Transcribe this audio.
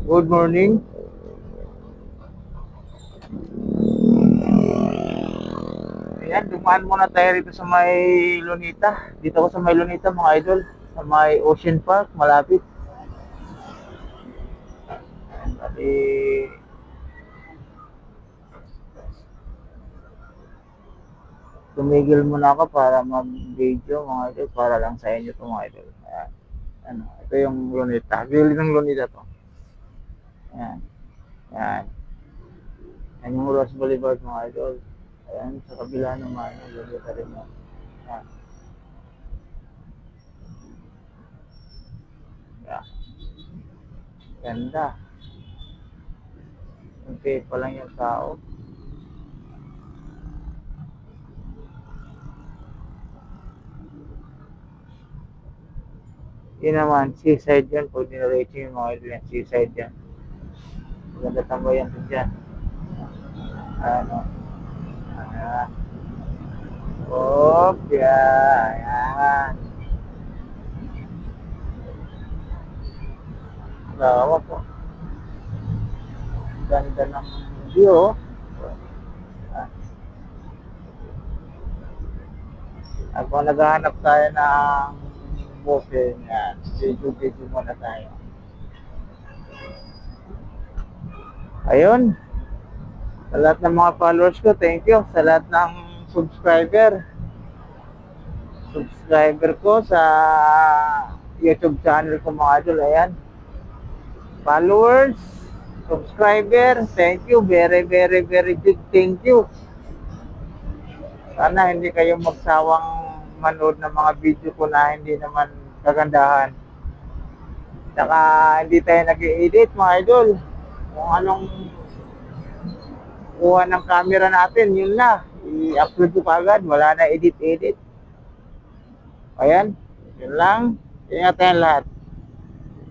Good morning. Ayan, dumaan muna tayo rito sa may Lunita. Dito ako sa may Lunita, mga idol. Sa may Ocean Park, malapit. Ayan, bali, tumigil muna ako para mag-video, mga idol. Para lang sa inyo to, mga idol. Ayan. Ano, ito yung Lunita. Gilid ng Lunita to. Ayan. Ayan. Ayan yung Ross Boulevard, mga idol. Ayan, sa kabila naman, Lunita rin yan. Ayan. Ayan. Ganda. Okay pa lang yung tao. Yun naman, seaside yan. Pag dinaretso yung mga idol yan, seaside yan. Maganda tambayan din dyan. Ano? Ayan. Opya. Ayan. Lawa po. Ganda ng view. Ayan. At kung naghahanap tayo ng booking, yan. Video muna tayo. Ayun. Sa lahat ng mga followers ko, thank you. Sa lahat ng subscriber ko sa YouTube channel ko, mga idol. Ayan. Followers, subscriber, thank you. Very, very, very big thank you. Sana hindi kayo magsawang manood ng mga video ko na hindi naman kagandahan. Saka hindi tayo nag-i-edit, mga idol. Kung anong kuha ng camera natin, yun na. I-upload ko agad. Wala na edit-edit. Ayan. Yun lang. Ingat tayong lahat.